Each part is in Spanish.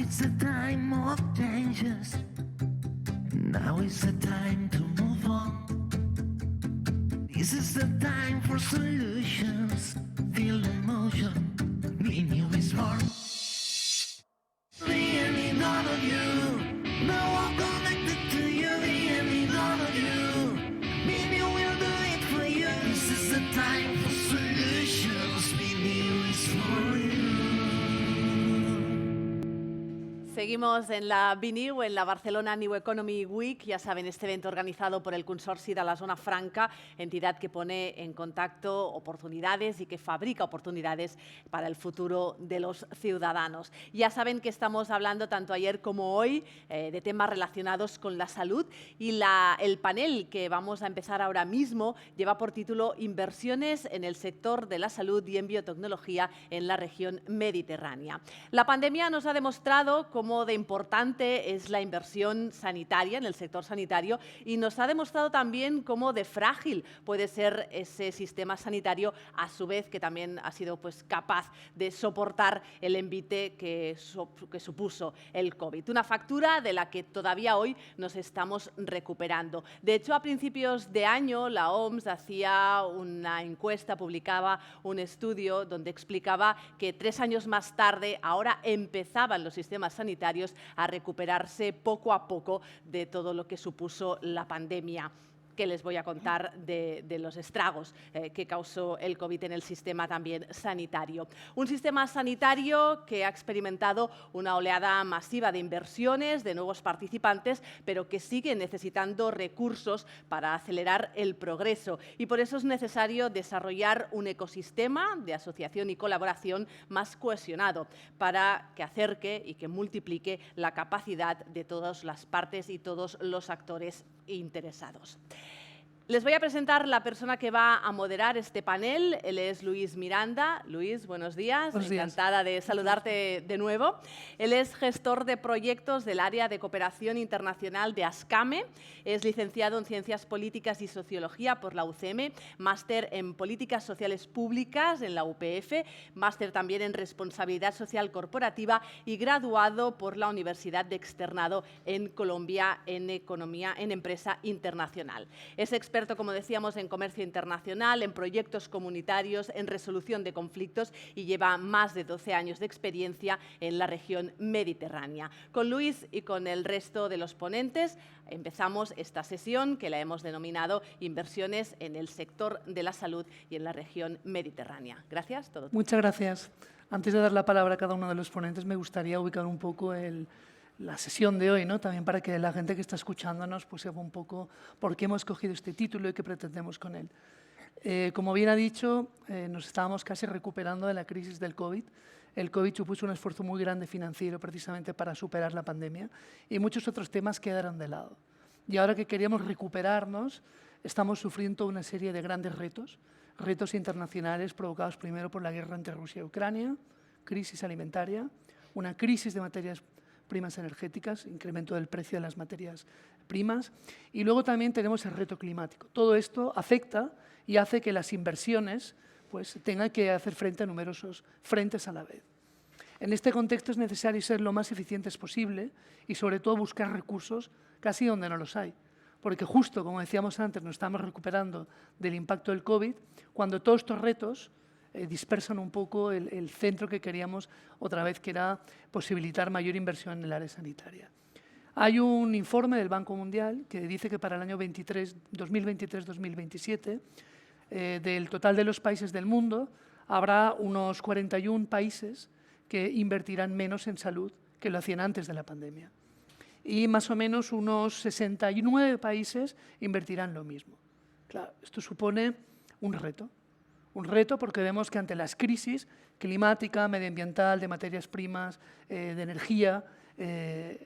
is the time of changes. Now is the time to move on. This is the time for solutions. Feel the motion. Be new is born. The enemy none of you. No one connected to you. The enemy none of you. Maybe we'll do it for you. This is the time for solutions. Be new is for you. Seguimos en la BNIU, en la Barcelona New Economy Week, ya saben, este evento organizado por el Consorci de la Zona Franca, entidad que pone en contacto oportunidades y que fabrica oportunidades para el futuro de los ciudadanos. Ya saben que estamos hablando tanto ayer como hoy de temas relacionados con la salud y el panel que vamos a empezar ahora mismo lleva por título Inversiones en el sector de la salud y en biotecnología en la región mediterránea. La pandemia nos ha demostrado cómo de importante es la inversión sanitaria en el sector sanitario y nos ha demostrado también cómo de frágil puede ser ese sistema sanitario, a su vez que también ha sido capaz de soportar el envite que supuso el COVID. Una factura de la que todavía hoy nos estamos recuperando. De hecho, a principios de año la OMS hacía una encuesta, publicaba un estudio donde explicaba que 3 años más tarde ahora empezaban los sistemas sanitarios a recuperarse poco a poco de todo lo que supuso la pandemia. Que les voy a contar de los estragos que causó el COVID en el sistema también sanitario. Un sistema sanitario que ha experimentado una oleada masiva de inversiones, de nuevos participantes, pero que sigue necesitando recursos para acelerar el progreso. Y por eso es necesario desarrollar un ecosistema de asociación y colaboración más cohesionado para que acerque y que multiplique la capacidad de todas las partes y todos los actores interesados. Les voy a presentar la persona que va a moderar este panel. Él es Luis Miranda. Luis, buenos días. Buenos días. Encantada de saludarte de nuevo. Él es gestor de proyectos del área de cooperación internacional de ASCAME. Es licenciado en Ciencias Políticas y Sociología por la UCM, máster en Políticas Sociales Públicas en la UPF, máster también en Responsabilidad Social Corporativa y graduado por la Universidad de Externado en Colombia en Economía en Empresa Internacional. Es experto, como decíamos, en comercio internacional, en proyectos comunitarios, en resolución de conflictos y lleva más de 12 años de experiencia en la región mediterránea. Con Luis y con el resto de los ponentes empezamos esta sesión que la hemos denominado Inversiones en el sector de la salud y en la región mediterránea. Gracias. Todo. Muchas gracias. Antes de dar la palabra a cada uno de los ponentes, me gustaría ubicar un poco la sesión de hoy, ¿no? También para que la gente que está escuchándonos sepa un poco por qué hemos escogido este título y qué pretendemos con él. Como bien ha dicho, nos estábamos casi recuperando de la crisis del COVID. El COVID supuso un esfuerzo muy grande financiero precisamente para superar la pandemia y muchos otros temas quedaron de lado. Y ahora que queríamos recuperarnos, estamos sufriendo una serie de grandes retos internacionales provocados primero por la guerra entre Rusia y Ucrania, crisis alimentaria, una crisis de materias primas energéticas, incremento del precio de las materias primas y luego también tenemos el reto climático. Todo esto afecta y hace que las inversiones tengan que hacer frente a numerosos frentes a la vez. En este contexto es necesario ser lo más eficientes posible y sobre todo buscar recursos casi donde no los hay. Porque justo, como decíamos antes, nos estamos recuperando del impacto del COVID, cuando todos estos retos dispersan un poco el centro que queríamos otra vez, que era posibilitar mayor inversión en el área sanitaria. Hay un informe del Banco Mundial que dice que para el año 2023-2027, del total de los países del mundo, habrá unos 41 países que invertirán menos en salud que lo hacían antes de la pandemia. Y más o menos unos 69 países invertirán lo mismo. Claro, esto supone un reto. Un reto porque vemos que ante las crisis climática, medioambiental, de materias primas, de energía,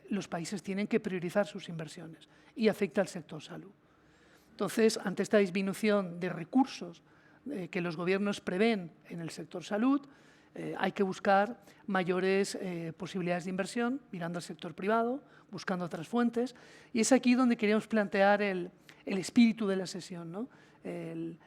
los países tienen que priorizar sus inversiones y afecta al sector salud. Entonces, ante esta disminución de recursos que los gobiernos prevén en el sector salud, hay que buscar mayores posibilidades de inversión, mirando al sector privado, buscando otras fuentes. Y es aquí donde queríamos plantear el espíritu de la sesión, ¿no? El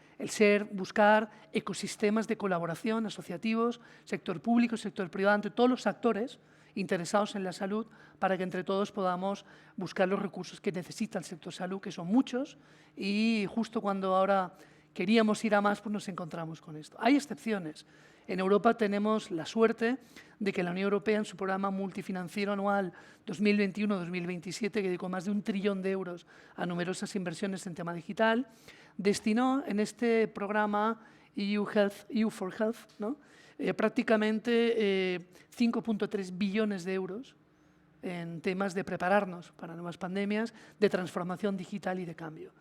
buscar ecosistemas de colaboración asociativos, sector público, sector privado, entre todos los actores interesados en la salud para que entre todos podamos buscar los recursos que necesita el sector salud, que son muchos, y justo cuando ahora queríamos ir a más, pues nos encontramos con esto. Hay excepciones. En Europa tenemos la suerte de que la Unión Europea, en su programa multifinanciero anual 2021-2027, que dedicó más de 1 trillón de euros a numerosas inversiones en tema digital, destinó en este programa EU for Health, ¿no? Prácticamente 5,3 billones de euros en temas de prepararnos para nuevas pandemias, de transformación digital y de cambio.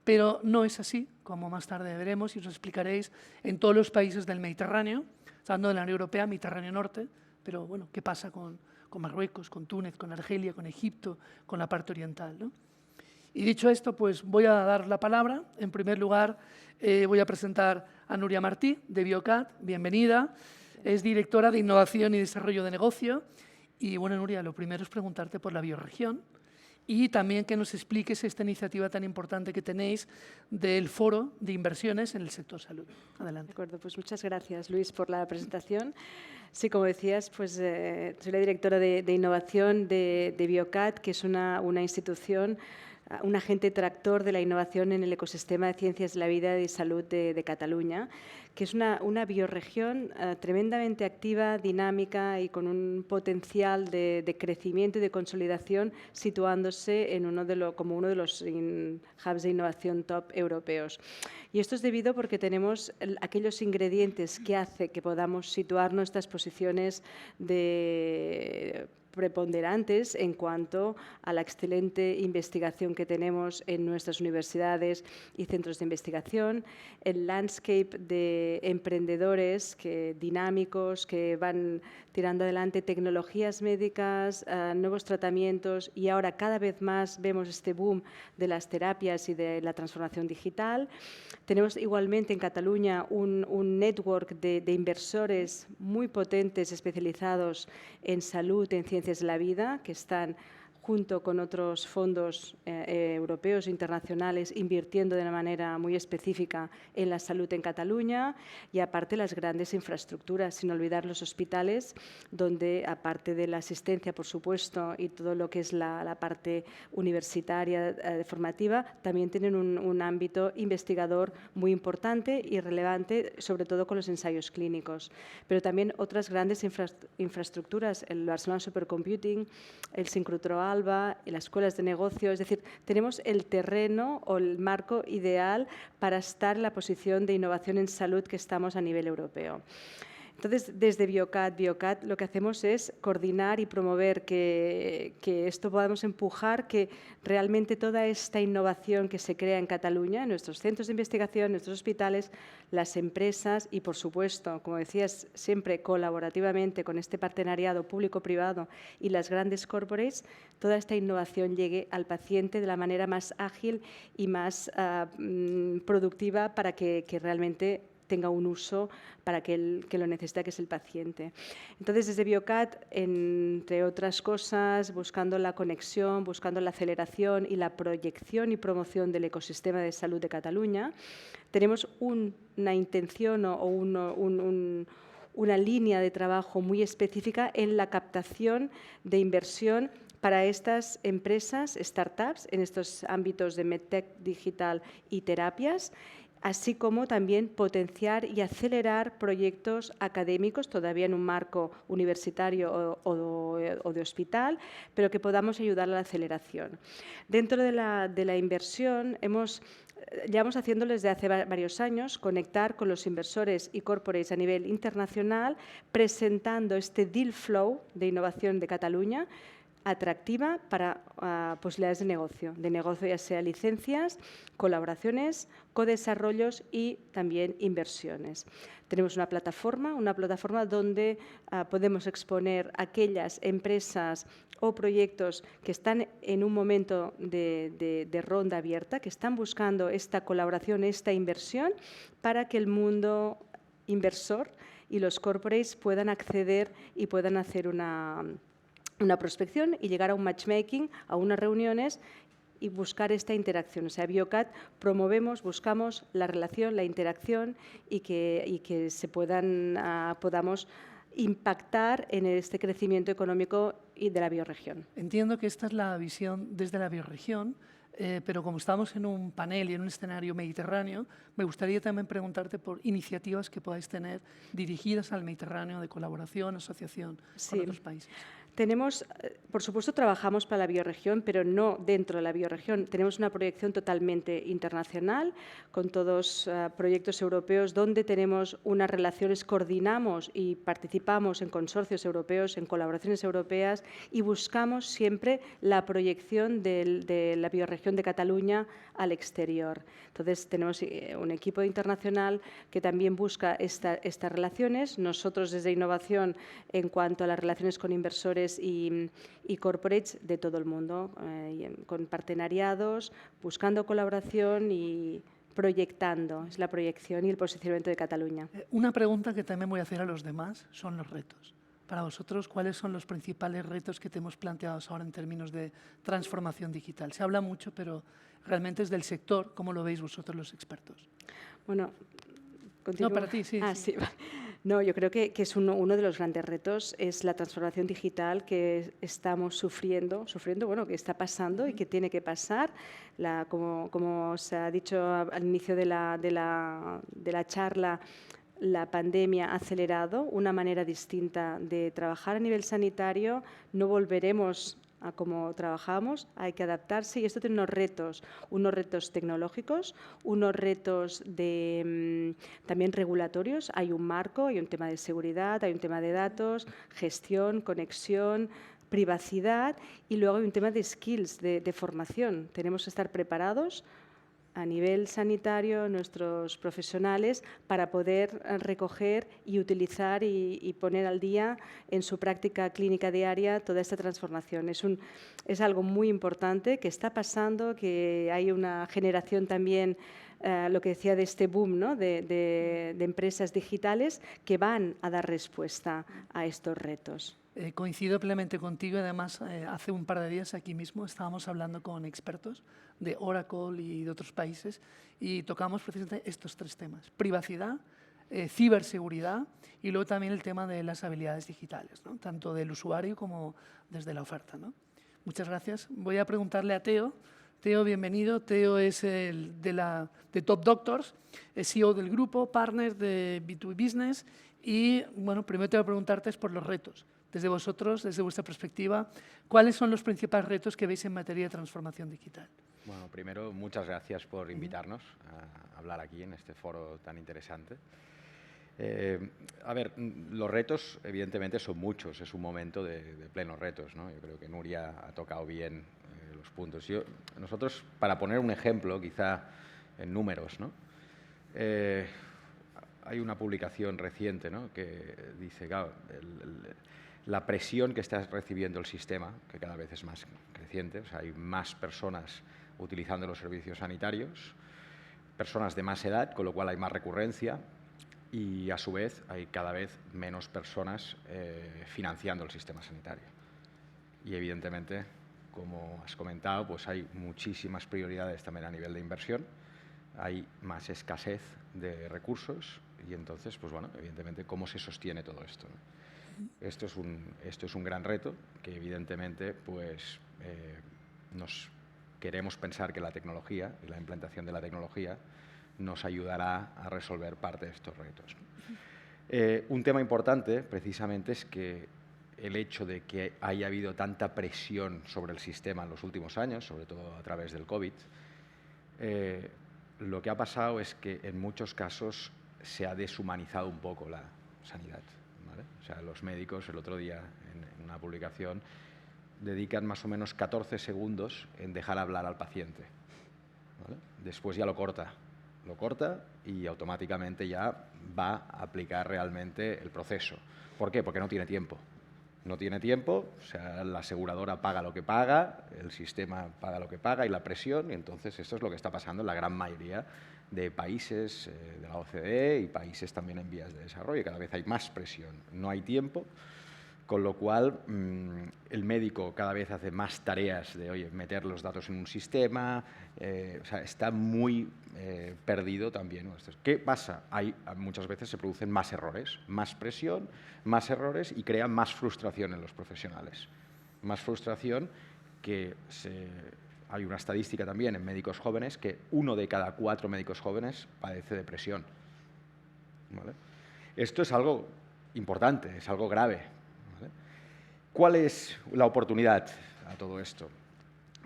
Pero no es así, como más tarde veremos y os explicaréis, en todos los países del Mediterráneo, hablando de la Unión Europea, Mediterráneo Norte, pero bueno, ¿qué pasa con Marruecos, con Túnez, con Argelia, con Egipto, con la parte oriental, ¿no? Y dicho esto, pues voy a dar la palabra. En primer lugar, voy a presentar a Núria Martí, de Biocat. Bienvenida. Es directora de Innovación y Desarrollo de Negocio. Y bueno, Núria, lo primero es preguntarte por la bioregión y también que nos expliques esta iniciativa tan importante que tenéis del Foro de Inversiones en el sector salud. Adelante. De acuerdo, pues muchas gracias, Luis, por la presentación. Sí, como decías, pues soy la directora de innovación de Biocat, que es una institución, un agente tractor de la innovación en el ecosistema de ciencias de la vida y salud de Cataluña, que es una bioregión tremendamente activa, dinámica y con un potencial de crecimiento y de consolidación, situándose en como uno de los hubs de innovación top europeos. Y esto es debido porque tenemos aquellos ingredientes que hace que podamos situar nuestras posiciones preponderantes en cuanto a la excelente investigación que tenemos en nuestras universidades y centros de investigación, el landscape de emprendedores dinámicos que van tirando adelante tecnologías médicas, nuevos tratamientos, y ahora cada vez más vemos este boom de las terapias y de la transformación digital. Tenemos igualmente en Cataluña un network de inversores muy potentes especializados en salud, en ciencias de la vida, que están junto con otros fondos europeos e internacionales invirtiendo de una manera muy específica en la salud en Cataluña, y aparte las grandes infraestructuras, sin olvidar los hospitales, donde aparte de la asistencia, por supuesto, y todo lo que es la parte universitaria formativa, también tienen un ámbito investigador muy importante y relevante, sobre todo con los ensayos clínicos. Pero también otras grandes infraestructuras, el Barcelona Supercomputing, el Sincrotró Alba, las escuelas de negocio, es decir, tenemos el terreno o el marco ideal para estar en la posición de innovación en salud que estamos a nivel europeo. Entonces, desde Biocat lo que hacemos es coordinar y promover que esto podamos empujar, que realmente toda esta innovación que se crea en Cataluña, en nuestros centros de investigación, en nuestros hospitales, las empresas y, por supuesto, como decías, siempre colaborativamente con este partenariado público-privado y las grandes corporates, toda esta innovación llegue al paciente de la manera más ágil y más productiva para que realmente tenga un uso para que lo necesita, que es el paciente. Entonces, desde Biocat, entre otras cosas, buscando la conexión, buscando la aceleración y la proyección y promoción del ecosistema de salud de Cataluña, tenemos una intención o una línea de trabajo muy específica en la captación de inversión para estas empresas, startups, en estos ámbitos de medtech, digital y terapias, así como también potenciar y acelerar proyectos académicos, todavía en un marco universitario o de hospital, pero que podamos ayudar a la aceleración. Dentro de la inversión, llevamos haciéndolo desde hace varios años, conectar con los inversores y corporates a nivel internacional, presentando este deal flow de innovación de Cataluña, atractiva para posibilidades de negocio ya sea licencias, colaboraciones, codesarrollos y también inversiones. Tenemos una plataforma donde podemos exponer aquellas empresas o proyectos que están en un momento de ronda abierta, que están buscando esta colaboración, esta inversión, para que el mundo inversor y los corporates puedan acceder y puedan hacer una prospección y llegar a un matchmaking, a unas reuniones y buscar esta interacción. O sea, Biocat buscamos la relación, la interacción y que podamos impactar en este crecimiento económico y de la bioregión. Entiendo que esta es la visión desde la bioregión, pero como estamos en un panel y en un escenario mediterráneo, me gustaría también preguntarte por iniciativas que podáis tener dirigidas al Mediterráneo de colaboración, asociación con otros países. Tenemos, por supuesto, trabajamos para la bioregión, pero no dentro de la bioregión. Tenemos una proyección totalmente internacional, con todos proyectos europeos, donde tenemos unas relaciones, coordinamos y participamos en consorcios europeos, en colaboraciones europeas, y buscamos siempre la proyección de la bioregión de Cataluña al exterior. Entonces, tenemos un equipo internacional que también busca estas relaciones. Nosotros, desde Innovación, en cuanto a las relaciones con inversores y corporates de todo el mundo, con partenariados, buscando colaboración y proyectando. Es la proyección y el posicionamiento de Cataluña. Una pregunta que también voy a hacer a los demás son los retos. Para vosotros, ¿cuáles son los principales retos que te hemos planteado ahora en términos de transformación digital? Se habla mucho, pero realmente es del sector. ¿Cómo lo veis vosotros los expertos? Bueno, ¿continúo? No, para ti, sí. Sí. No, yo creo que es uno de los grandes retos, es la transformación digital que estamos sufriendo, bueno, que está pasando y que tiene que pasar. Como se ha dicho al inicio de la charla, la pandemia ha acelerado una manera distinta de trabajar a nivel sanitario. No volveremos a cómo trabajamos, hay que adaptarse y esto tiene unos retos tecnológicos, unos retos también regulatorios. Hay un marco, hay un tema de seguridad, hay un tema de datos, gestión, conexión, privacidad y luego hay un tema de skills, de formación. Tenemos que estar preparados a nivel sanitario, nuestros profesionales, para poder recoger y utilizar y poner al día en su práctica clínica diaria toda esta transformación. Es algo muy importante que está pasando, que hay una generación también, lo que decía de este boom, ¿no? de empresas digitales que van a dar respuesta a estos retos. Coincido plenamente contigo. Además, hace un par de días aquí mismo estábamos hablando con expertos de Oracle y de otros países y tocamos precisamente estos tres temas: privacidad, ciberseguridad y luego también el tema de las habilidades digitales, ¿no? Tanto del usuario como desde la oferta, ¿no? Muchas gracias. Voy a preguntarle a Teo. Teo, bienvenido. Teo es de Top Doctors, es CEO del grupo, partner de B2B Business y, bueno, primero te voy a preguntarte por los retos. Desde vosotros, desde vuestra perspectiva, ¿cuáles son los principales retos que veis en materia de transformación digital? Bueno, primero, muchas gracias por invitarnos a hablar aquí en este foro tan interesante. A ver, los retos evidentemente son muchos, es un momento de plenos retos, ¿no? Yo creo que Nuria ha tocado bien los puntos. Nosotros, para poner un ejemplo, quizá en números, ¿no? Hay una publicación reciente, ¿no? Que dice, claro, la presión que está recibiendo el sistema, que cada vez es más creciente, o sea, hay más personas utilizando los servicios sanitarios, personas de más edad, con lo cual hay más recurrencia y, a su vez, hay cada vez menos personas financiando el sistema sanitario. Y, evidentemente, como has comentado, pues hay muchísimas prioridades también a nivel de inversión, hay más escasez de recursos y, entonces, pues bueno, evidentemente, ¿cómo se sostiene todo esto, ¿no? Esto es un gran reto que, evidentemente, pues nos queremos pensar que la tecnología y la implantación de la tecnología nos ayudará a resolver parte de estos retos, ¿no? Un tema importante, precisamente, es que el hecho de que haya habido tanta presión sobre el sistema en los últimos años, sobre todo a través del COVID, lo que ha pasado es que en muchos casos se ha deshumanizado un poco la sanidad. O sea, los médicos, el otro día en una publicación, dedican más o menos 14 segundos en dejar hablar al paciente, ¿vale? Después ya lo corta y automáticamente ya va a aplicar realmente el proceso. ¿Por qué? Porque no tiene tiempo. No tiene tiempo, o sea, la aseguradora paga lo que paga, el sistema paga lo que paga y la presión, y entonces esto es lo que está pasando en la gran mayoría de países de la OCDE y países también en vías de desarrollo. Cada vez hay más presión. No hay tiempo Con lo cual, el médico cada vez hace más tareas de, oye, meter los datos en un sistema, o sea, está muy perdido también, ¿no? ¿Qué pasa? Muchas veces se producen más errores, más presión, más errores y crea más frustración en los profesionales. Más frustración que hay una estadística también en médicos jóvenes que 1 de cada 4 médicos jóvenes padece depresión, ¿vale? Esto es algo importante, es algo grave, ¿vale? ¿Cuál es la oportunidad a todo esto?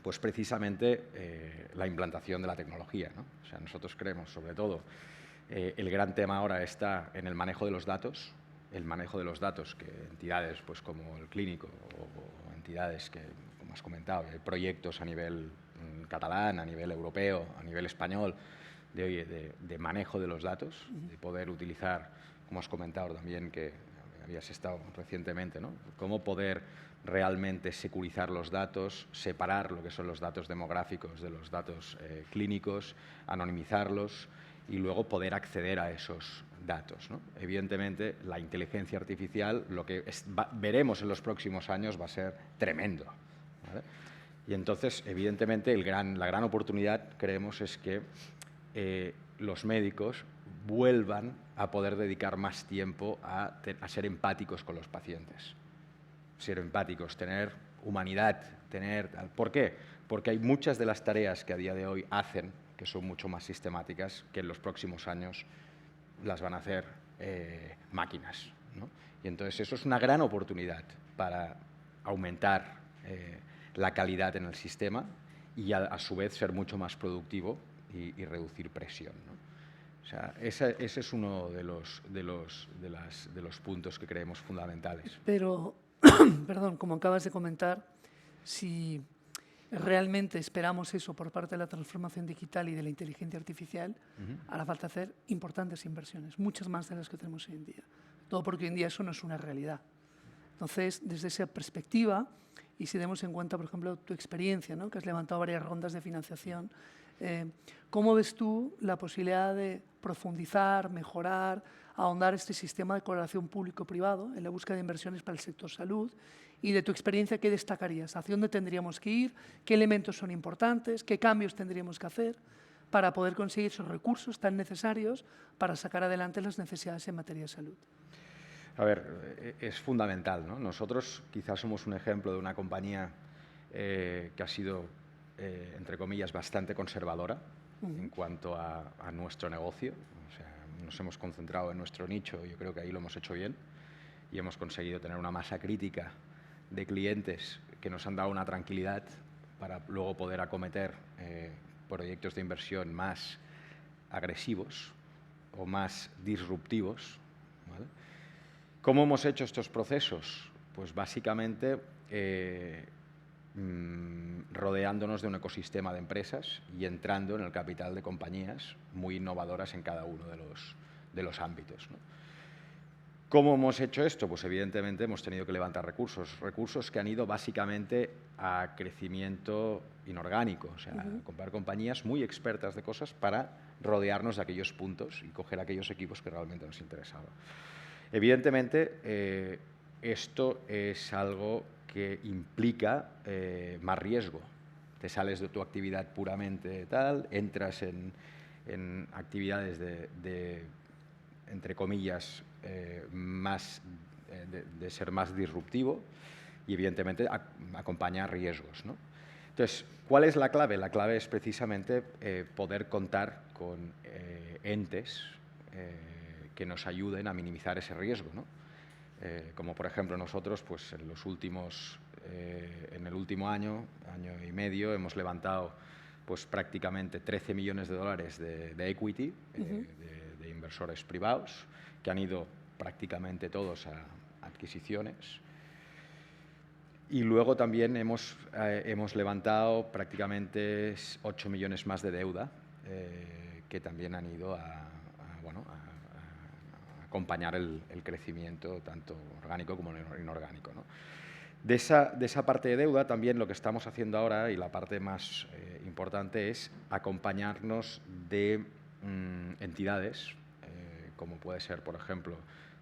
Pues precisamente la implantación de la tecnología, ¿no? O sea, nosotros creemos, sobre todo, el gran tema ahora está en el manejo de los datos, que entidades pues, como el clínico o entidades que, como has comentado, hay proyectos a nivel catalán, a nivel europeo, a nivel español, de manejo de los datos, de poder utilizar, como has comentado también, que habías estado recientemente, ¿no? Cómo poder realmente securizar los datos, separar lo que son los datos demográficos de los datos clínicos, anonimizarlos y luego poder acceder a esos datos, ¿no? Evidentemente, la inteligencia artificial, lo que veremos en los próximos años va a ser tremendo, ¿vale? Y entonces, evidentemente, la gran oportunidad, creemos, es que los médicos vuelvan a poder dedicar más tiempo a ser empáticos con los pacientes. Ser empáticos, tener humanidad, ¿Por qué? Porque hay muchas de las tareas que a día de hoy hacen que son mucho más sistemáticas, que en los próximos años las van a hacer máquinas, ¿no? Y entonces eso es una gran oportunidad para aumentar la calidad en el sistema y a su vez ser mucho más productivo y reducir presión, ¿no? O sea, ese es uno de los puntos que creemos fundamentales. Pero, perdón, como acabas de comentar, si realmente esperamos eso por parte de la transformación digital y de la inteligencia artificial, hará falta hacer importantes inversiones, muchas más de las que tenemos hoy en día. Todo porque hoy en día eso no es una realidad. Entonces, desde esa perspectiva, y si tenemos en cuenta, por ejemplo, tu experiencia, ¿no? Que has levantado varias rondas de financiación, ¿cómo ves tú la posibilidad de profundizar, mejorar, ahondar este sistema de colaboración público-privado en la búsqueda de inversiones para el sector salud? Y de tu experiencia, ¿qué destacarías? ¿Hacia dónde tendríamos que ir? ¿Qué elementos son importantes? ¿Qué cambios tendríamos que hacer para poder conseguir esos recursos tan necesarios para sacar adelante las necesidades en materia de salud? A ver, es fundamental, ¿no? Nosotros quizás somos un ejemplo de una compañía que ha sido, entre comillas, bastante conservadora en cuanto a nuestro negocio. O sea, nos hemos concentrado en nuestro nicho, yo creo que ahí lo hemos hecho bien y hemos conseguido tener una masa crítica de clientes que nos han dado una tranquilidad para luego poder acometer proyectos de inversión más agresivos o más disruptivos, ¿vale? ¿Cómo hemos hecho estos procesos? Pues básicamente rodeándonos de un ecosistema de empresas y entrando en el capital de compañías muy innovadoras en cada uno de los ámbitos, ¿no? ¿Cómo hemos hecho esto? Pues evidentemente hemos tenido que levantar recursos que han ido básicamente a crecimiento inorgánico, o sea, comprar compañías muy expertas de cosas para rodearnos de aquellos puntos y coger aquellos equipos que realmente nos interesaban. Evidentemente, esto es algo que implica más riesgo. Te sales de tu actividad puramente tal, entras en actividades entre comillas, de ser más disruptivo y, evidentemente, acompaña riesgos, ¿no? Entonces, ¿cuál es la clave? La clave es precisamente poder contar con entes que nos ayuden a minimizar ese riesgo, ¿no? Como por ejemplo nosotros, pues en el último año y medio, hemos levantado pues prácticamente 13 millones de dólares de equity, de inversores privados, que han ido prácticamente todos a adquisiciones. Y luego también hemos levantado prácticamente 8 millones más de deuda, que también han ido a acompañar el crecimiento tanto orgánico como inorgánico, ¿no? De esa parte de deuda también lo que estamos haciendo ahora, y la parte más importante, es acompañarnos de entidades, como puede ser, por ejemplo,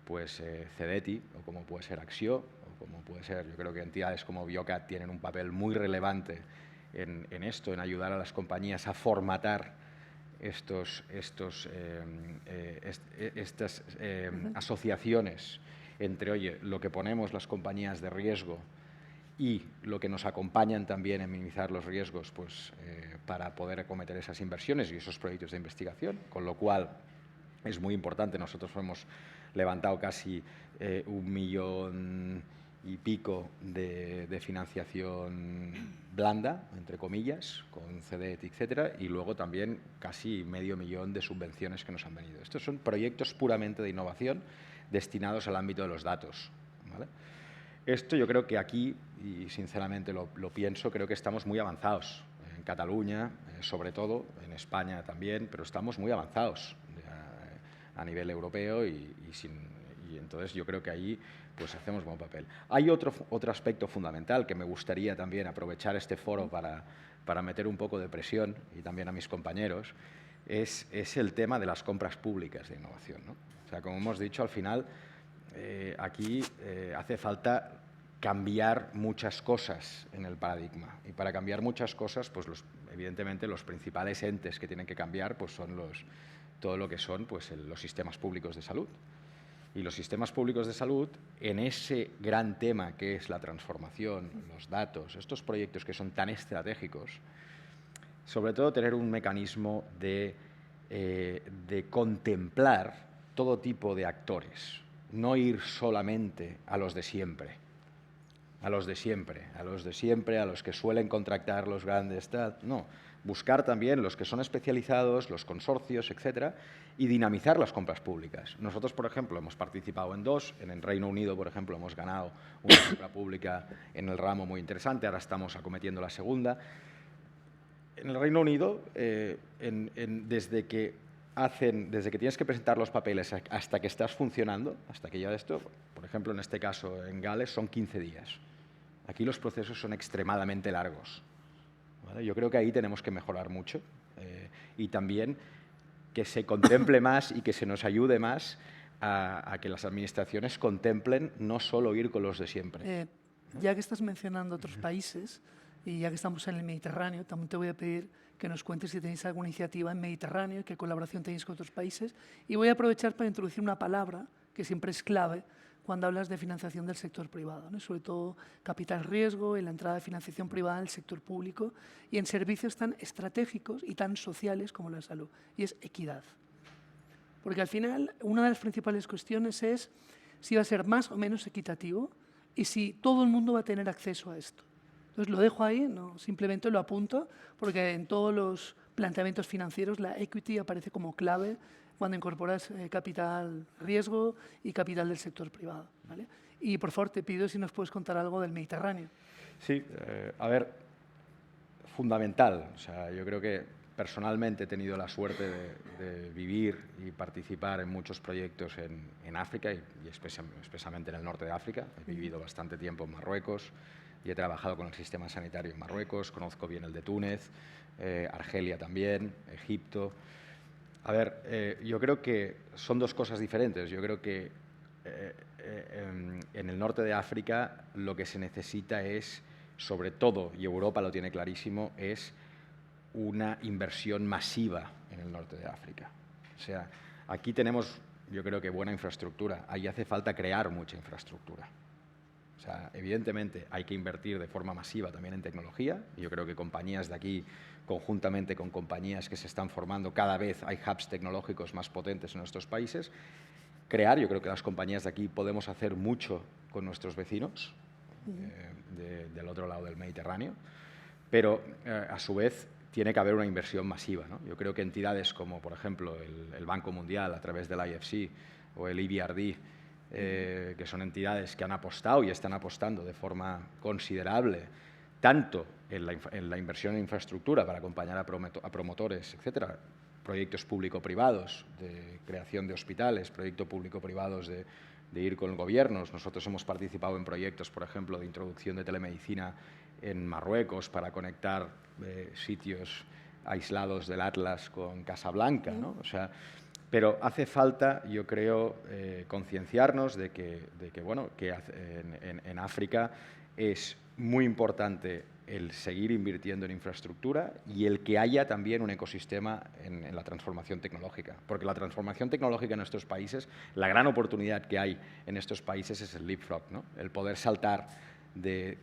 pues, Cedeti, o como puede ser Axio, o como puede ser, yo creo que entidades como Biocat tienen un papel muy relevante en esto, en ayudar a las compañías a formatar estas asociaciones entre, oye, lo que ponemos las compañías de riesgo y lo que nos acompañan también en minimizar los riesgos, pues, para poder acometer esas inversiones y esos proyectos de investigación, con lo cual es muy importante. Nosotros hemos levantado casi 1,5 millones de financiación blanda, entre comillas, con CDET, etcétera, y luego también casi 500.000 de subvenciones que nos han venido. Estos son proyectos puramente de innovación destinados al ámbito de los datos, ¿vale? Esto yo creo que aquí, y sinceramente lo pienso, creo que estamos muy avanzados. En Cataluña, sobre todo, en España también, pero estamos muy avanzados a nivel europeo y entonces yo creo que ahí pues hacemos buen papel. Hay otro aspecto fundamental que me gustaría también aprovechar este foro para meter un poco de presión, y también a mis compañeros, es el tema de las compras públicas de innovación, ¿no? O sea, como hemos dicho, al final aquí hace falta cambiar muchas cosas en el paradigma, y para cambiar muchas cosas, pues evidentemente los principales entes que tienen que cambiar pues son todo lo que son pues los sistemas públicos de salud. Y los sistemas públicos de salud, en ese gran tema que es la transformación, los datos, estos proyectos que son tan estratégicos, sobre todo tener un mecanismo de contemplar todo tipo de actores, no ir solamente a los de siempre, a los que suelen contractar los grandes, tal, no. Buscar también los que son especializados, los consorcios, etcétera, y dinamizar las compras públicas. Nosotros, por ejemplo, hemos participado en 2. En el Reino Unido, por ejemplo, hemos ganado una compra pública en el ramo muy interesante. Ahora estamos acometiendo la segunda. En el Reino Unido, desde que tienes que presentar los papeles hasta que estás funcionando, hasta que ya esto, por ejemplo, en este caso en Gales, son 15 días. Aquí los procesos son extremadamente largos. ¿Vale? Yo creo que ahí tenemos que mejorar mucho y también que se contemple más y que se nos ayude más a que las administraciones contemplen no solo ir con los de siempre. Ya que estás mencionando otros países y ya que estamos en el Mediterráneo, también te voy a pedir que nos cuentes si tenéis alguna iniciativa en Mediterráneo, qué colaboración tenéis con otros países, y voy a aprovechar para introducir una palabra que siempre es clave cuando hablas de financiación del sector privado, ¿no? Sobre todo capital riesgo y la entrada de financiación privada en el sector público y en servicios tan estratégicos y tan sociales como la salud, y es equidad. Porque al final una de las principales cuestiones es si va a ser más o menos equitativo y si todo el mundo va a tener acceso a esto. Entonces lo dejo ahí, no, simplemente lo apunto, porque en todos los planteamientos financieros la equity aparece como clave cuando incorporas capital riesgo y capital del sector privado, ¿vale? Y por favor te pido si nos puedes contar algo del Mediterráneo. Sí, a ver, fundamental. O sea, yo creo que personalmente he tenido la suerte de vivir y participar en muchos proyectos en África y especialmente en el norte de África. He vivido bastante tiempo en Marruecos y he trabajado con el sistema sanitario en Marruecos, conozco bien el de Túnez, Argelia también, Egipto. A ver, yo creo que son dos cosas diferentes. Yo creo que en el norte de África lo que se necesita es, sobre todo, y Europa lo tiene clarísimo, es una inversión masiva en el norte de África. O sea, aquí tenemos, yo creo que buena infraestructura, ahí hace falta crear mucha infraestructura. O sea, evidentemente hay que invertir de forma masiva también en tecnología. Yo creo que compañías de aquí, conjuntamente con compañías que se están formando, cada vez hay hubs tecnológicos más potentes en nuestros países. Yo creo que las compañías de aquí podemos hacer mucho con nuestros vecinos del otro lado del Mediterráneo, pero a su vez tiene que haber una inversión masiva, ¿no? Yo creo que entidades como, por ejemplo, el Banco Mundial a través del IFC o el EBRD, que son entidades que han apostado y están apostando de forma considerable tanto en la inversión en infraestructura para acompañar a promotores, etcétera, proyectos público-privados de creación de hospitales, proyectos público-privados de ir con gobiernos. Nosotros hemos participado en proyectos, por ejemplo, de introducción de telemedicina en Marruecos para conectar sitios aislados del Atlas con Casablanca, ¿no? O sea, Pero hace falta, yo creo, concienciarnos de que en África es muy importante el seguir invirtiendo en infraestructura y el que haya también un ecosistema en la transformación tecnológica. Porque la transformación tecnológica en estos países, la gran oportunidad que hay en estos países es el leapfrog, ¿no? El poder saltar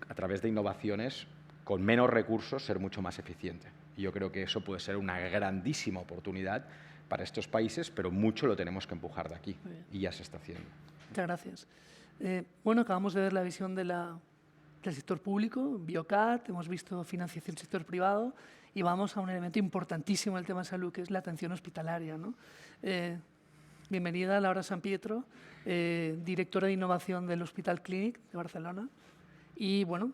a través de innovaciones con menos recursos, ser mucho más eficiente. Y yo creo que eso puede ser una grandísima oportunidad para estos países, pero mucho lo tenemos que empujar de aquí y ya se está haciendo. Muchas gracias. Bueno, acabamos de ver la visión del sector público, Biocat, hemos visto financiación del sector privado y vamos a un elemento importantísimo del tema de salud, que es la atención hospitalaria, ¿no? Bienvenida, Laura San Pietro, directora de innovación del Hospital Clínic de Barcelona. Y bueno,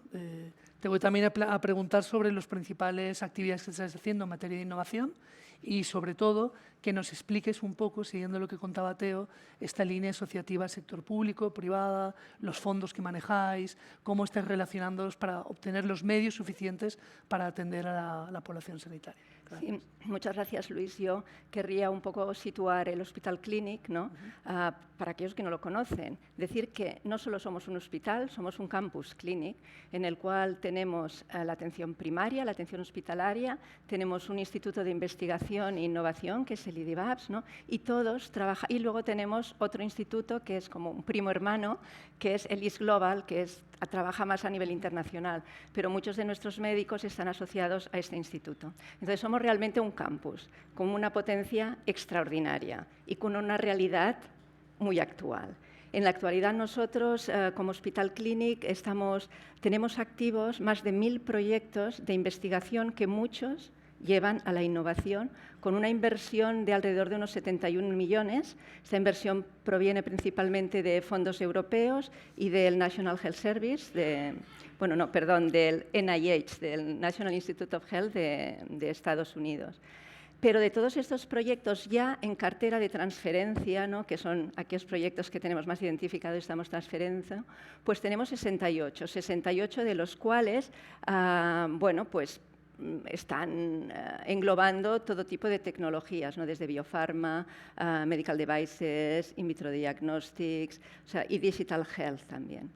te voy también a preguntar sobre las principales actividades que estás haciendo en materia de innovación y sobre todo que nos expliques un poco, siguiendo lo que contaba Teo, esta línea asociativa sector público, privada, los fondos que manejáis, cómo estáis relacionándolos para obtener los medios suficientes para atender a la población sanitaria. Sí, muchas gracias, Luis. Yo querría un poco situar el Hospital Clínic, ¿no? Para aquellos que no lo conocen. Decir que no solo somos un hospital, somos un campus Clínic en el cual tenemos la atención primaria, la atención hospitalaria, tenemos un instituto de investigación e innovación que es el IDIVAPS, ¿no? Y todos trabajan. Y luego tenemos otro instituto que es como un primo hermano, que es el IS Global, que trabaja más a nivel internacional, pero muchos de nuestros médicos están asociados a este instituto. Entonces, somos realmente un campus con una potencia extraordinaria y con una realidad muy actual. En la actualidad nosotros, como Hospital Clínic, tenemos activos más de 1000 proyectos de investigación que muchos llevan a la innovación con una inversión de alrededor de unos 71 millones. Esta inversión proviene principalmente de fondos europeos y del National Health Service, del NIH, del National Institute of Health de Estados Unidos. Pero de todos estos proyectos ya en cartera de transferencia, ¿no? Que son aquellos proyectos que tenemos más identificados y estamos transferencia, pues tenemos 68 de los cuales, están englobando todo tipo de tecnologías, ¿no? Desde biofarma, medical devices, in vitro diagnostics, y digital health también.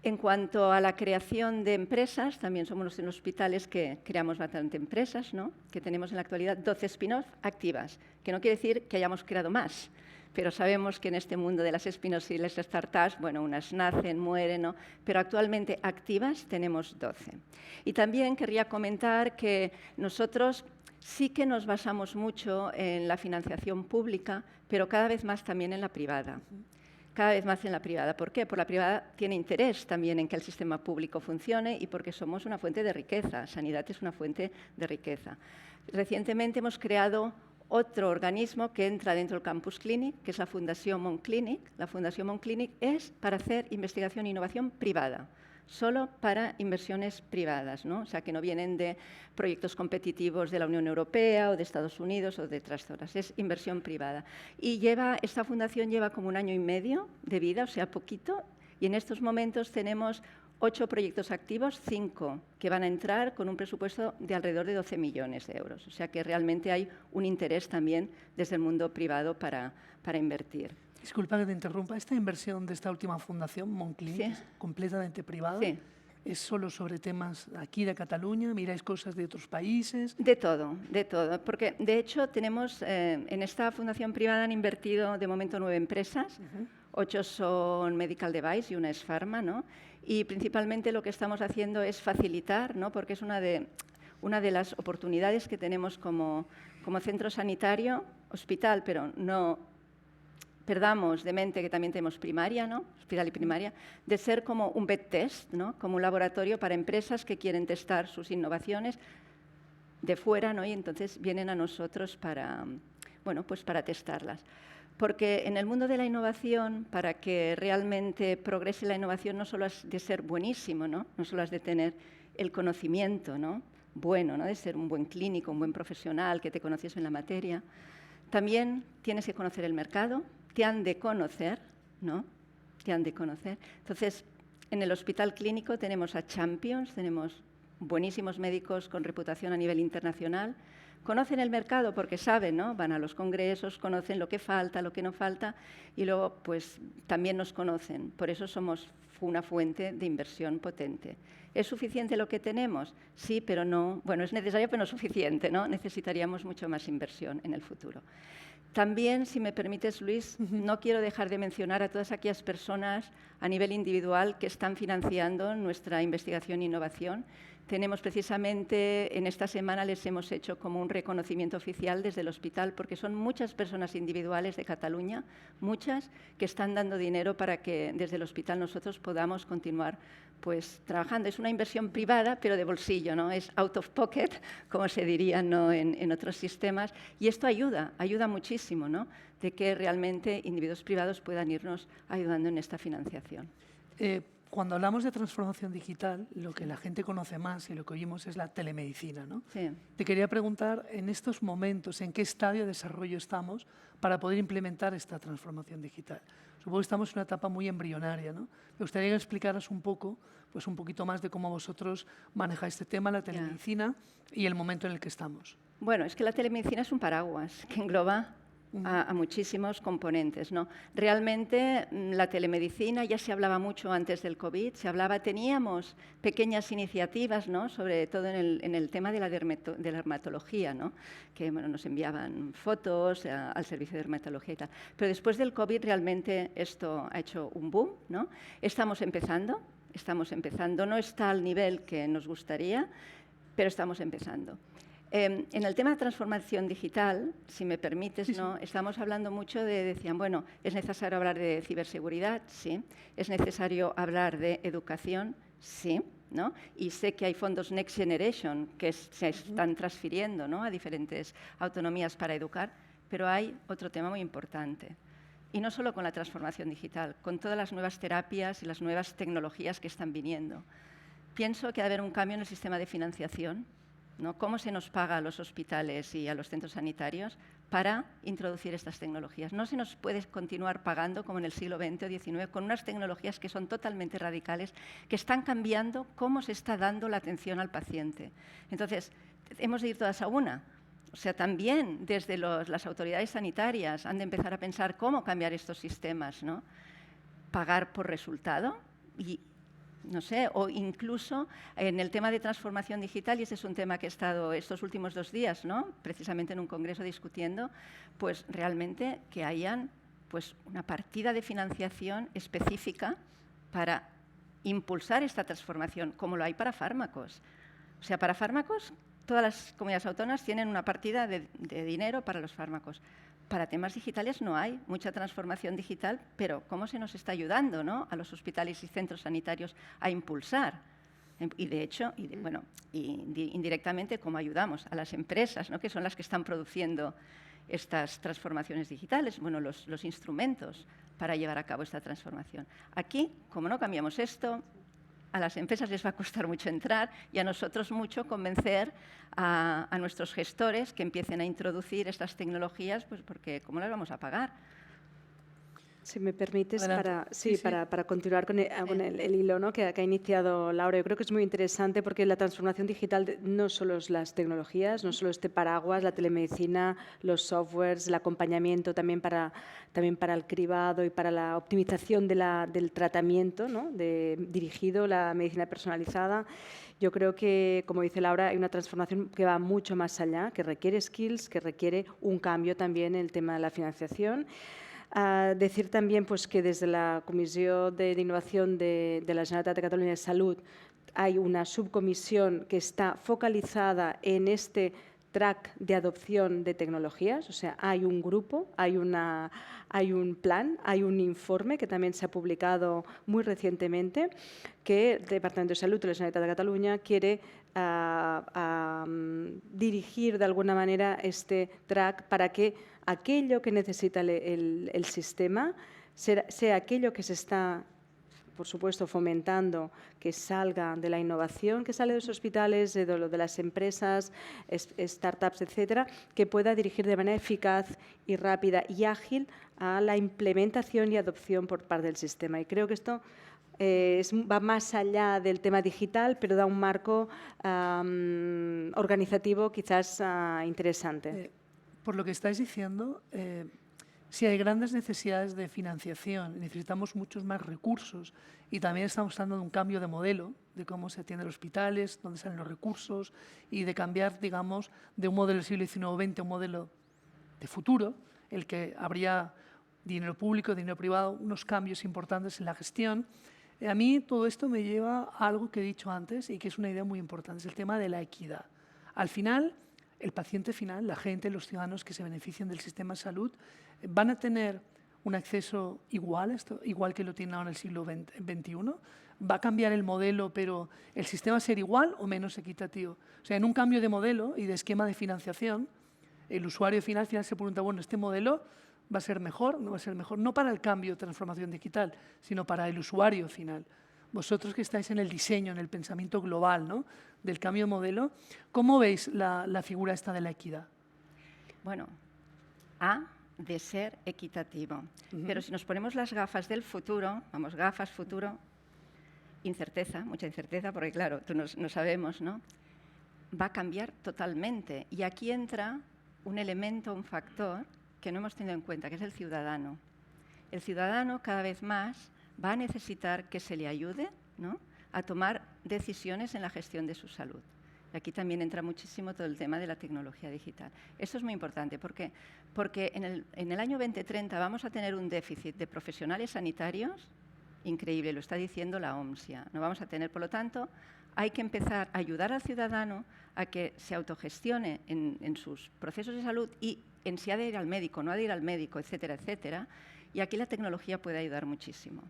En cuanto a la creación de empresas, también somos los hospitales que creamos bastante empresas, ¿no? Que tenemos en la actualidad 12 spin-off activas, que no quiere decir que hayamos creado más, pero sabemos que en este mundo de las spin-offs y las startups, bueno, unas nacen, mueren, ¿no? Pero actualmente activas tenemos 12. Y también querría comentar que nosotros sí que nos basamos mucho en la financiación pública, pero cada vez más también en la privada. Cada vez más en la privada. ¿Por qué? Porque la privada tiene interés también en que el sistema público funcione y porque somos una fuente de riqueza. Sanidad es una fuente de riqueza. Recientemente hemos creado otro organismo que entra dentro del Campus Clínic, que es la Fundación Monclinic. La Fundación Monclinic es para hacer investigación e innovación privada, solo para inversiones privadas, ¿no? O sea, que no vienen de proyectos competitivos de la Unión Europea o de Estados Unidos o de otras zonas, es inversión privada. Y esta fundación lleva como 1 año y medio de vida, o sea, poquito, y en estos momentos tenemos 8 proyectos activos, 5 que van a entrar con un presupuesto de alrededor de 12 millones de euros. O sea, que realmente hay un interés también desde el mundo privado para invertir. Disculpa que te interrumpa. ¿Esta inversión de esta última fundación, Monclinic, es completamente privada? Sí. ¿Es solo sobre temas aquí de Cataluña? ¿Miráis cosas de otros países? De todo, de todo. Porque, de hecho, tenemos en esta fundación privada han invertido de momento 9 empresas. 8 son medical device y una es pharma, ¿no? Y principalmente lo que estamos haciendo es facilitar, ¿no? Porque es una de las oportunidades que tenemos como centro sanitario, hospital, pero no perdamos de mente que también tenemos primaria, ¿no? Hospital y primaria, de ser como un bed test, ¿no? Como un laboratorio para empresas que quieren testar sus innovaciones de fuera, ¿no? Y entonces vienen a nosotros para testarlas. Porque en el mundo de la innovación, para que realmente progrese la innovación, no solo has de ser buenísimo, ¿no? No solo has de tener el conocimiento, ¿no? Bueno, ¿no? De ser un buen clínico, un buen profesional, que te conoces en la materia. También tienes que conocer el mercado, te han de conocer, ¿no? Te han de conocer. Entonces, en el Hospital Clínico tenemos a champions, tenemos buenísimos médicos con reputación a nivel internacional, Conocen el mercado porque saben, ¿no? Van a los congresos, conocen lo que falta, lo que no falta, y luego pues también nos conocen. Por eso somos una fuente de inversión potente. ¿Es suficiente lo que tenemos? Sí, pero no. Bueno, es necesario, pero no suficiente, ¿no? Necesitaríamos mucho más inversión en el futuro. También, si me permites, Luis, no quiero dejar de mencionar a todas aquellas personas a nivel individual que están financiando nuestra investigación e innovación. Tenemos precisamente, en esta semana les hemos hecho como un reconocimiento oficial desde el hospital, porque son muchas personas individuales de Cataluña, muchas, que están dando dinero para que desde el hospital nosotros podamos continuar pues, trabajando. Es una inversión privada, pero de bolsillo, ¿no? Es out of pocket, como se diría, ¿no? en otros sistemas. Y esto ayuda muchísimo, ¿no? De que realmente individuos privados puedan irnos ayudando en esta financiación. Cuando hablamos de transformación digital, lo que la gente conoce más y lo que oímos es la telemedicina, ¿no? Sí. Te quería preguntar, en estos momentos, ¿en qué estadio de desarrollo estamos para poder implementar esta transformación digital? Supongo que estamos en una etapa muy embrionaria, ¿no? Me gustaría que explicaras un poco, pues un poquito más de cómo vosotros manejáis este tema, la telemedicina, y el momento en el que estamos. Bueno, es que la telemedicina es un paraguas que engloba a muchísimos componentes, ¿no? Realmente la telemedicina ya se hablaba mucho antes del COVID, teníamos pequeñas iniciativas, ¿no? Sobre todo en el tema de la dermatología, ¿no? Que bueno, nos enviaban fotos al servicio de dermatología y tal. Pero después del COVID realmente esto ha hecho un boom, ¿no? Estamos empezando, no está al nivel que nos gustaría, pero estamos empezando. En el tema de transformación digital, si me permites, ¿no? Estamos hablando mucho decían, bueno, es necesario hablar de ciberseguridad, sí, es necesario hablar de educación, sí, ¿no? Y sé que hay fondos Next Generation que se están transfiriendo, ¿no? A diferentes autonomías para educar, pero hay otro tema muy importante. Y no solo con la transformación digital, con todas las nuevas terapias y las nuevas tecnologías que están viniendo. Pienso que ha de haber un cambio en el sistema de financiación, ¿no? ¿Cómo se nos paga a los hospitales y a los centros sanitarios para introducir estas tecnologías? No se nos puede continuar pagando como en el siglo XX o XIX con unas tecnologías que son totalmente radicales, que están cambiando cómo se está dando la atención al paciente. Entonces, hemos de ir todas a una. O sea, también desde las autoridades sanitarias han de empezar a pensar cómo cambiar estos sistemas, ¿no? Pagar por resultado y no sé, o incluso en el tema de transformación digital, y ese es un tema que he estado estos últimos 2 días, ¿no? Precisamente en un congreso discutiendo, pues realmente que hayan pues, una partida de financiación específica para impulsar esta transformación, como lo hay para fármacos. O sea, para fármacos, todas las comunidades autónomas tienen una partida de dinero para los fármacos. Para temas digitales no hay mucha transformación digital, pero ¿cómo se nos está ayudando, ¿no? A los hospitales y centros sanitarios a impulsar? Y de hecho, indirectamente, ¿cómo ayudamos a las empresas, ¿no? Que son las que están produciendo estas transformaciones digitales? Bueno, los instrumentos para llevar a cabo esta transformación. Aquí, como no cambiamos esto, a las empresas les va a costar mucho entrar y a nosotros mucho convencer a nuestros gestores que empiecen a introducir estas tecnologías, pues porque ¿cómo las vamos a pagar? Si me permites, para continuar con el hilo, ¿no? que ha iniciado Laura, yo creo que es muy interesante porque la transformación digital no solo es las tecnologías, no solo este paraguas, la telemedicina, los softwares, el acompañamiento también para el cribado y para la optimización del tratamiento, ¿no? Dirigido, la medicina personalizada. Yo creo que, como dice Laura, hay una transformación que va mucho más allá, que requiere skills, que requiere un cambio también en el tema de la financiación. Decir también pues, que desde la Comissió d'Innovació de la Generalitat de Catalunya de Salud hay una subcomisión que está focalizada en este track de adopción de tecnologías, o sea, hay un grupo, hay un plan, hay un informe que también se ha publicado muy recientemente que el Departamento de Salud de la Generalitat de Catalunya quiere dirigir de alguna manera este track para que aquello que necesita el sistema sea aquello que se está, por supuesto, fomentando, que salga de la innovación, que sale de los hospitales, de las empresas, startups, etcétera, que pueda dirigir de manera eficaz y rápida y ágil a la implementación y adopción por parte del sistema. Y creo que esto va más allá del tema digital, pero da un marco organizativo quizás interesante. Por lo que estáis diciendo, si hay grandes necesidades de financiación, necesitamos muchos más recursos y también estamos hablando de un cambio de modelo, de cómo se atienden los hospitales, dónde salen los recursos y de cambiar, digamos, de un modelo del siglo XIX-XX a un modelo de futuro, el que habría dinero público, dinero privado, unos cambios importantes en la gestión. A mí todo esto me lleva a algo que he dicho antes y que es una idea muy importante, es el tema de la equidad. Al final, el paciente final, la gente, los ciudadanos que se benefician del sistema de salud, van a tener un acceso igual que lo tienen ahora en el siglo XXI. Va a cambiar el modelo, pero el sistema va a ser igual o menos equitativo. O sea, en un cambio de modelo y de esquema de financiación, el usuario final se pregunta, bueno, ¿este modelo va a ser mejor? ¿No va a ser mejor? No para el cambio de transformación digital, sino para el usuario final. Vosotros que estáis en el diseño, en el pensamiento global, ¿no?, del cambio de modelo, ¿cómo veis la figura esta de la equidad? Bueno, de ser equitativo. Pero si nos ponemos las gafas del futuro, vamos, gafas, futuro, incerteza, mucha incerteza, porque claro, no sabemos, ¿no? Va a cambiar totalmente. Y aquí entra un elemento, un factor que no hemos tenido en cuenta, que es el ciudadano. El ciudadano cada vez más va a necesitar que se le ayude, ¿no?, a tomar decisiones en la gestión de su salud. Y aquí también entra muchísimo todo el tema de la tecnología digital. Esto es muy importante porque en el año 2030 vamos a tener un déficit de profesionales sanitarios increíble, lo está diciendo la OMS ya. No vamos a tener, por lo tanto, hay que empezar a ayudar al ciudadano a que se autogestione en sus procesos de salud y en si ha de ir al médico, no ha de ir al médico, etcétera, etcétera. Y aquí la tecnología puede ayudar muchísimo.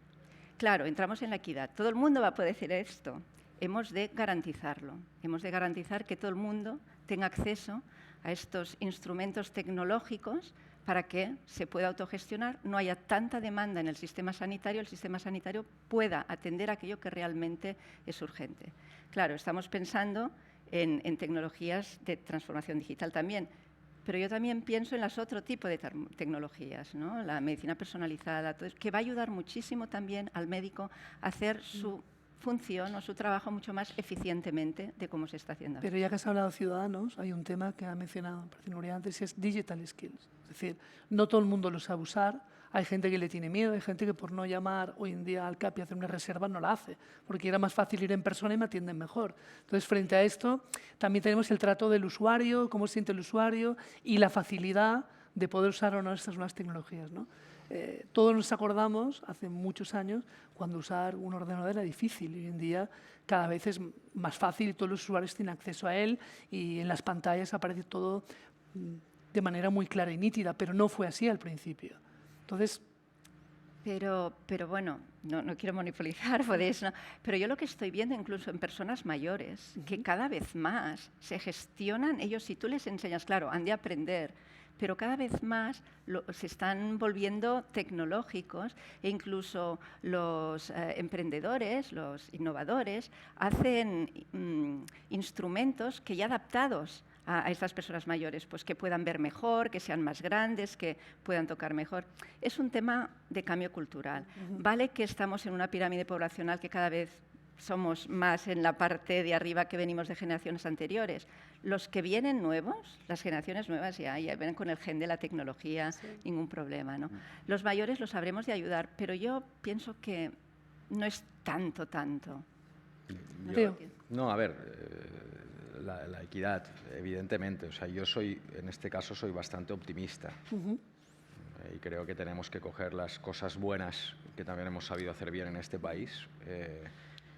Claro, entramos en la equidad. Todo el mundo va a poder decir esto. Hemos de garantizarlo. Hemos de garantizar que todo el mundo tenga acceso a estos instrumentos tecnológicos para que se pueda autogestionar, no haya tanta demanda en el sistema sanitario pueda atender aquello que realmente es urgente. Claro, estamos pensando en tecnologías de transformación digital también, pero yo también pienso en las otro tipo de tecnologías, ¿no? La medicina personalizada, todo eso, que va a ayudar muchísimo también al médico a hacer su función o su trabajo mucho más eficientemente de cómo se está haciendo. Pero ya que has hablado de ciudadanos, hay un tema que ha mencionado Nuria antes, y es digital skills. Es decir, no todo el mundo lo sabe usar, hay gente que le tiene miedo, hay gente que por no llamar hoy en día al CAP y hacer una reserva no la hace, porque era más fácil ir en persona y me atienden mejor. Entonces, frente a esto, también tenemos el trato del usuario, cómo se siente el usuario y la facilidad de poder usar o no estas nuevas tecnologías, ¿no? Todos nos acordamos, hace muchos años, cuando usar un ordenador era difícil. Y hoy en día cada vez es más fácil y todos los usuarios tienen acceso a él y en las pantallas aparece todo de manera muy clara y nítida, pero no fue así al principio. Entonces, Pero bueno, no quiero monopolizar, podéis, ¿no? Pero yo lo que estoy viendo incluso en personas mayores, que cada vez más se gestionan, ellos si tú les enseñas, claro, han de aprender, pero cada vez más se están volviendo tecnológicos e incluso los emprendedores, los innovadores, hacen instrumentos que ya adaptados a estas personas mayores, pues que puedan ver mejor, que sean más grandes, que puedan tocar mejor. Es un tema de cambio cultural. Vale que estamos en una pirámide poblacional que cada vez somos más en la parte de arriba que venimos de generaciones anteriores. Los que vienen nuevos, las generaciones nuevas ya vienen con el gen de la tecnología, ningún problema, ¿no? Los mayores los habremos de ayudar, pero yo pienso que no es tanto. No, a ver, la equidad, evidentemente. O sea, yo en este caso soy bastante optimista. Y creo que tenemos que coger las cosas buenas que también hemos sabido hacer bien en este país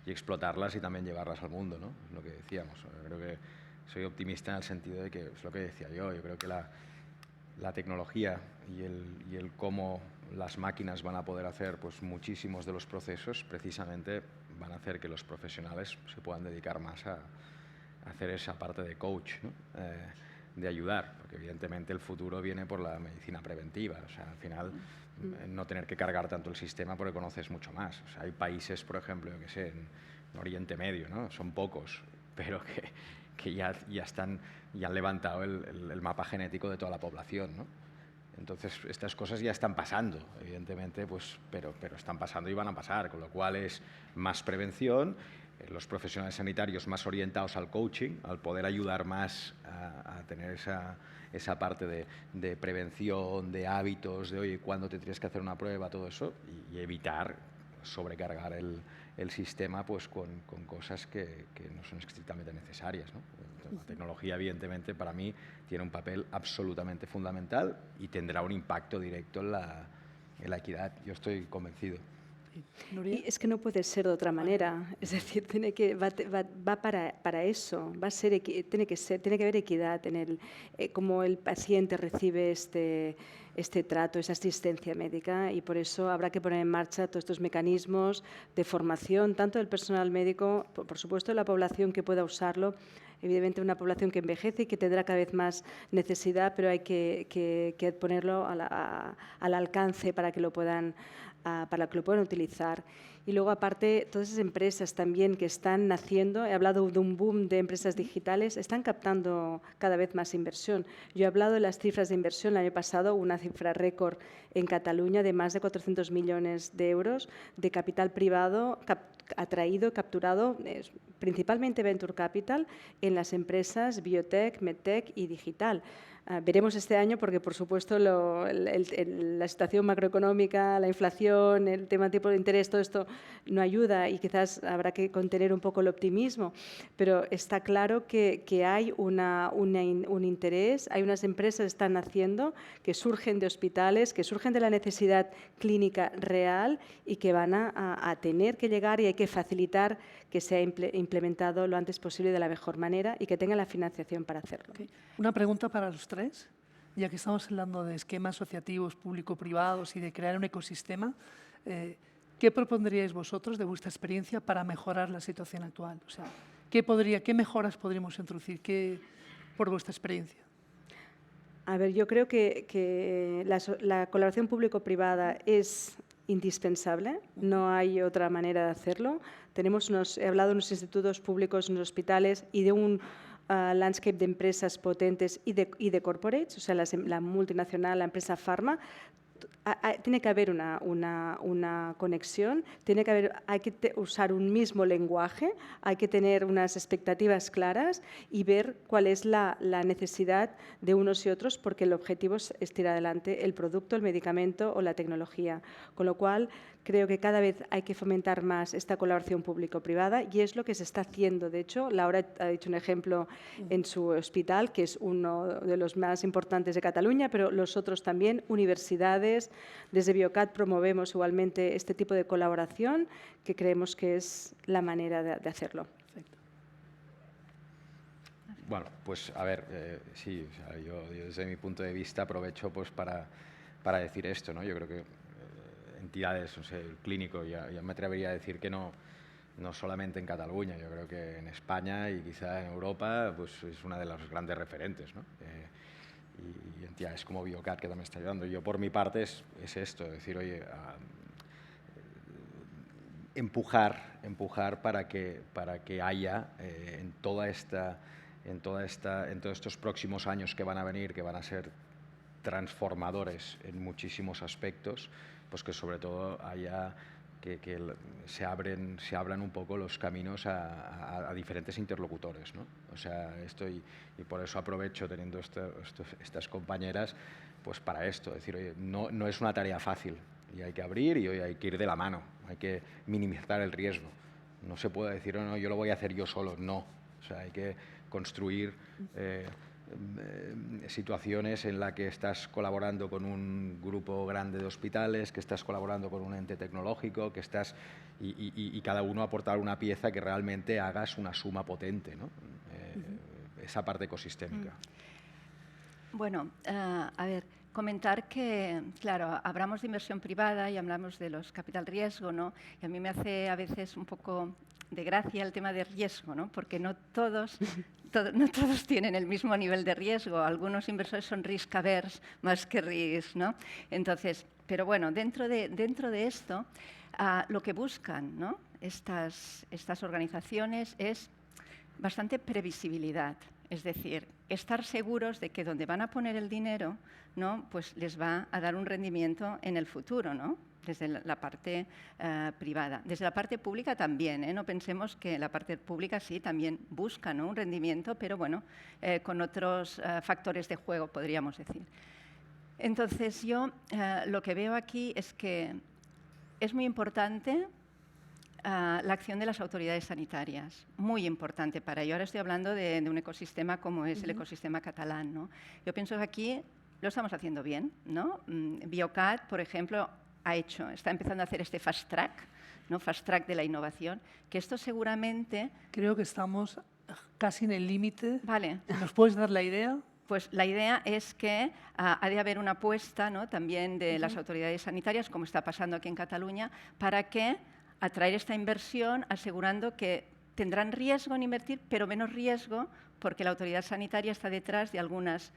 y explotarlas y también llevarlas al mundo, ¿no? Lo que decíamos. Creo que soy optimista en el sentido de que es lo que decía yo creo que la tecnología y el cómo las máquinas van a poder hacer pues muchísimos de los procesos precisamente van a hacer que los profesionales se puedan dedicar más a hacer esa parte de coach, ¿no? De ayudar, porque evidentemente el futuro viene por la medicina preventiva, o sea, al final no tener que cargar tanto el sistema porque conoces mucho más. O sea, hay países, por ejemplo, yo que sé, en Oriente Medio, ¿no? Son pocos, pero que ya han levantado el mapa genético de toda la población, ¿no? Entonces, estas cosas ya están pasando, evidentemente, pues, pero están pasando y van a pasar, con lo cual es más prevención, los profesionales sanitarios más orientados al coaching, al poder ayudar más a tener esa parte de prevención, de hábitos, de oye, cuándo te tienes que hacer una prueba, todo eso, y evitar sobrecargar el sistema pues con cosas que no son estrictamente necesarias, ¿no? La tecnología, evidentemente, para mí tiene un papel absolutamente fundamental y tendrá un impacto directo en la equidad. Yo estoy convencido. Y es que no puede ser de otra manera. Es decir, va para eso. Tiene que haber equidad en cómo el paciente recibe este trato, esa asistencia médica, y por eso habrá que poner en marcha todos estos mecanismos de formación, tanto del personal médico, por supuesto, de la población que pueda usarlo. Evidentemente, una población que envejece y que tendrá cada vez más necesidad, pero hay que ponerlo al alcance para que lo puedan utilizar. Y luego, aparte, todas esas empresas también que están naciendo, he hablado de un boom de empresas digitales, están captando cada vez más inversión. Yo he hablado de las cifras de inversión. El año pasado, una cifra récord en Cataluña de más de 400 millones de euros de capital privado atraído, capturado, principalmente Venture Capital, en las empresas biotech, medtech y digital. Veremos este año porque, por supuesto, la situación macroeconómica, la inflación, el tema de tipo de interés, todo esto no ayuda y quizás habrá que contener un poco el optimismo. Pero está claro que hay un interés, hay unas empresas que están naciendo, que surgen de hospitales, que surgen de la necesidad clínica real y que van a tener que llegar, y hay que facilitar que sea implementado lo antes posible de la mejor manera y que tengan la financiación para hacerlo. Okay. Una pregunta para los tres, ya que estamos hablando de esquemas asociativos público-privados y de crear un ecosistema, ¿qué propondríais vosotros de vuestra experiencia para mejorar la situación actual? O sea, ¿qué mejoras podríamos introducir por vuestra experiencia? A ver, yo creo que la colaboración público-privada es indispensable, no hay otra manera de hacerlo. He hablado de unos institutos públicos, unos hospitales y de un landscape de empresas potentes y de corporates, o sea, la multinacional, la empresa Pharma. Tiene que haber una conexión, hay que usar un mismo lenguaje, hay que tener unas expectativas claras y ver cuál es la necesidad de unos y otros, porque el objetivo es tirar adelante el producto, el medicamento o la tecnología. Con lo cual, creo que cada vez hay que fomentar más esta colaboración público-privada y es lo que se está haciendo. De hecho, Laura ha dicho un ejemplo en su hospital, que es uno de los más importantes de Cataluña, pero los otros también, universidades. Desde Biocat promovemos igualmente este tipo de colaboración, que creemos que es la manera de hacerlo. Perfecto. Bueno, pues a ver, sí, o sea, yo desde mi punto de vista aprovecho pues para decir esto, ¿no? Yo creo que entidades, no sé, el clínico, ya me atrevería a decir que no solamente en Cataluña, yo creo que en España y quizá en Europa pues es una de las grandes referentes, ¿no? Y entidades como Biocat, que también está ayudando. Yo, por mi parte, es esto, es decir, oye, empujar para que haya en todos estos próximos años que van a venir, que van a ser transformadores en muchísimos aspectos, pues que sobre todo haya que se abran un poco los caminos a diferentes interlocutores, ¿no? O sea, y por eso aprovecho teniendo estas compañeras pues para esto, es decir, oye, no es una tarea fácil y hay que abrir y hoy hay que ir de la mano, hay que minimizar el riesgo. No se puede decir, no, yo lo voy a hacer yo solo, no. O sea, hay que construir situaciones en las que estás colaborando con un grupo grande de hospitales, que estás colaborando con un ente tecnológico, que estás y cada uno aportar una pieza que realmente hagas una suma potente, ¿no? Esa parte ecosistémica. Bueno, a ver, comentar que, claro, hablamos de inversión privada y hablamos de los capital riesgo, ¿no? Y a mí me hace a veces un poco de gracia el tema de riesgo, ¿no? Porque no todos tienen el mismo nivel de riesgo. Algunos inversores son risk averse más que risk, ¿no? Entonces, pero bueno, dentro de esto, lo que buscan, ¿no? Estas organizaciones es bastante previsibilidad. Es decir, estar seguros de que donde van a poner el dinero, ¿no? Pues les va a dar un rendimiento en el futuro, ¿no? Desde la parte privada. Desde la parte pública también, ¿eh? No pensemos que la parte pública sí también busca, ¿no? Un rendimiento, pero bueno, con otros factores de juego, podríamos decir. Entonces, yo lo que veo aquí es que es muy importante la acción de las autoridades sanitarias, muy importante para ello. Ahora estoy hablando de un ecosistema como es el ecosistema catalán, ¿no? Yo pienso que aquí lo estamos haciendo bien, ¿no? Biocat, por ejemplo, está empezando a hacer este fast track, ¿no? Fast track de la innovación, que esto seguramente... Creo que estamos casi en el límite. Vale. ¿Nos puedes dar la idea? Pues la idea es que ha de haber una apuesta, ¿no? También de las autoridades sanitarias, como está pasando aquí en Cataluña, para que atraer esta inversión asegurando que tendrán riesgo en invertir, pero menos riesgo porque la autoridad sanitaria está detrás de algunas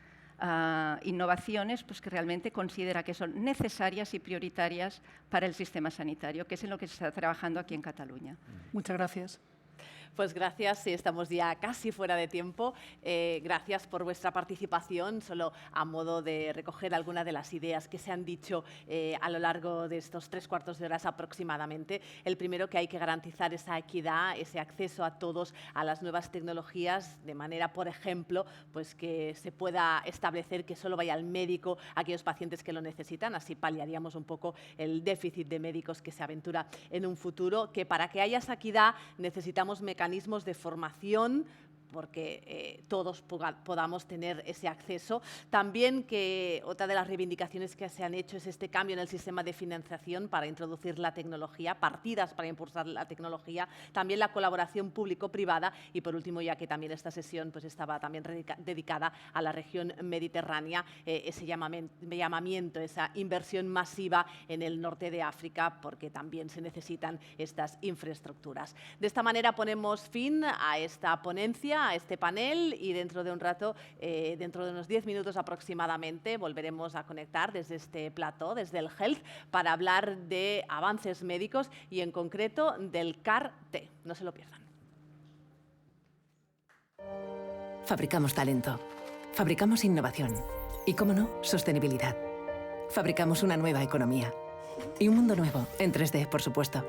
innovaciones pues, que realmente considera que son necesarias y prioritarias para el sistema sanitario, que es en lo que se está trabajando aquí en Cataluña. Muchas gracias. Pues gracias, sí, estamos ya casi fuera de tiempo. Gracias por vuestra participación, solo a modo de recoger algunas de las ideas que se han dicho a lo largo de estos 3/4 de horas aproximadamente. El primero, que hay que garantizar esa equidad, ese acceso a todos a las nuevas tecnologías, de manera, por ejemplo, pues que se pueda establecer que solo vaya al médico aquellos pacientes que lo necesitan, así paliaríamos un poco el déficit de médicos que se aventura en un futuro, que para que haya esa equidad necesitamos mecanismos de formación porque todos podamos tener ese acceso. También que otra de las reivindicaciones que se han hecho es este cambio en el sistema de financiación para introducir la tecnología, partidas para impulsar la tecnología, también la colaboración público-privada y, por último, ya que también esta sesión pues, estaba también dedicada a la región mediterránea, ese llamamiento, esa inversión masiva en el norte de África, porque también se necesitan estas infraestructuras. De esta manera ponemos fin a esta ponencia, a este panel, y dentro de un rato, dentro de unos 10 minutos aproximadamente, volveremos a conectar desde este plató, desde el Health, para hablar de avances médicos y en concreto del CAR-T. No se lo pierdan. Fabricamos talento, fabricamos innovación y, cómo no, sostenibilidad. Fabricamos una nueva economía y un mundo nuevo, en 3D, por supuesto.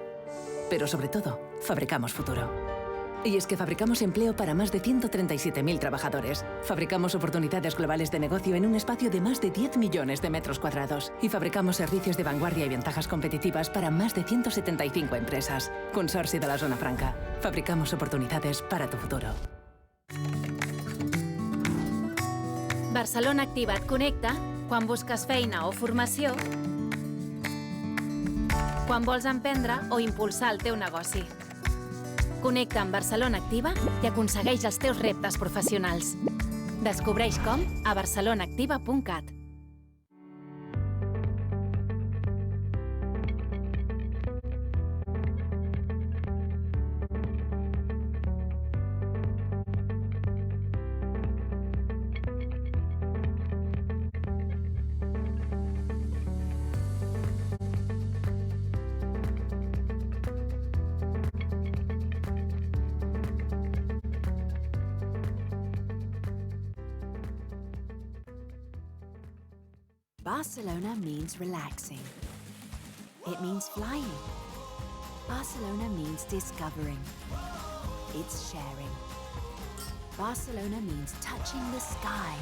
Pero sobre todo, fabricamos futuro. Y es que fabricamos empleo para más de 137.000 trabajadores. Fabricamos oportunidades globales de negocio en un espacio de más de 10 millones de metros cuadrados. Y fabricamos servicios de vanguardia y ventajas competitivas para más de 175 empresas. Consorci de la Zona Franca. Fabricamos oportunidades para tu futuro. Barcelona Activa et connecta quan busques feina o formació, quan vols emprendre o impulsar el teu negoci. Connecta amb Barcelona Activa i aconsegueix els teus reptes professionals. Descobreix com a barcelonaactiva.cat. Barcelona means relaxing. It means flying. Barcelona means discovering. It's sharing. Barcelona means touching the sky.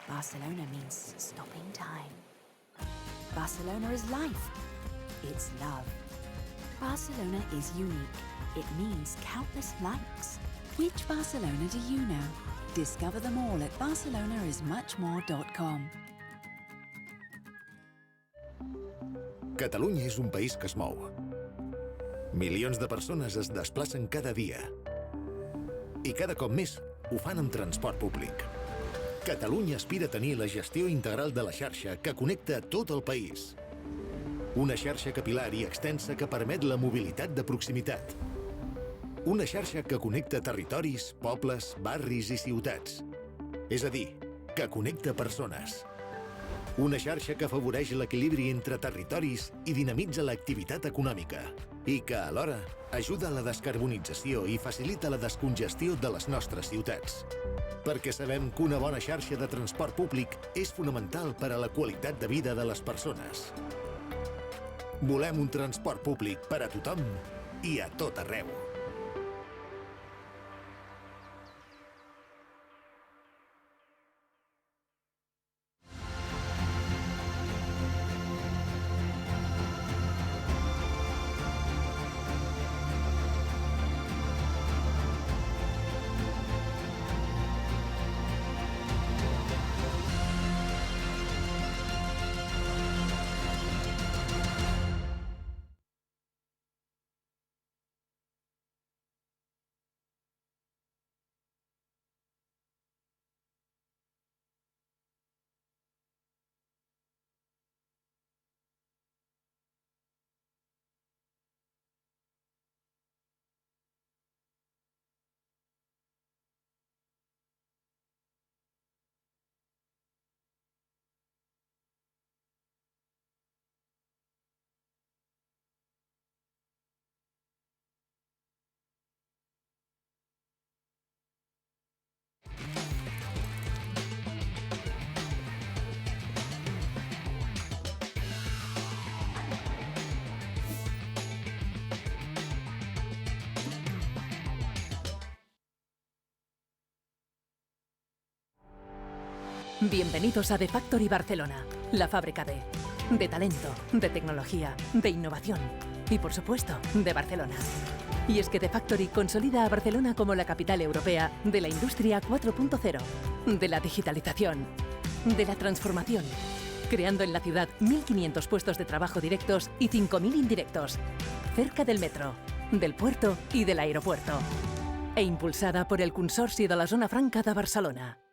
Barcelona means stopping time. Barcelona is life. It's love. Barcelona is unique. It means countless likes. Which Barcelona do you know? Discover them all at barcelonaismuchmore.com. Catalunya és un país que es mou. Milions de persones es desplacen cada dia. I cada cop més ho fan amb transport públic. Catalunya aspira a tenir la gestió integral de la xarxa que connecta tot el país. Una xarxa capilar i extensa que permet la mobilitat de proximitat. Una xarxa que connecta territoris, pobles, barris i ciutats. És a dir, que connecta persones. Una xarxa que afavoreix l'equilibri entre territoris i dinamitza l'activitat econòmica i que, alhora, ajuda a la descarbonització i facilita la descongestió de les nostres ciutats. Perquè sabem que una bona xarxa de transport públic és fonamental per a la qualitat de vida de les persones. Volem un transport públic per a tothom i a tot arreu. Bienvenidos a The Factory Barcelona, la fábrica de talento, de tecnología, de innovación y, por supuesto, de Barcelona. Y es que The Factory consolida a Barcelona como la capital europea de la industria 4.0, de la digitalización, de la transformación, creando en la ciudad 1.500 puestos de trabajo directos y 5.000 indirectos, cerca del metro, del puerto y del aeropuerto, e impulsada por el Consorci de la Zona Franca de Barcelona.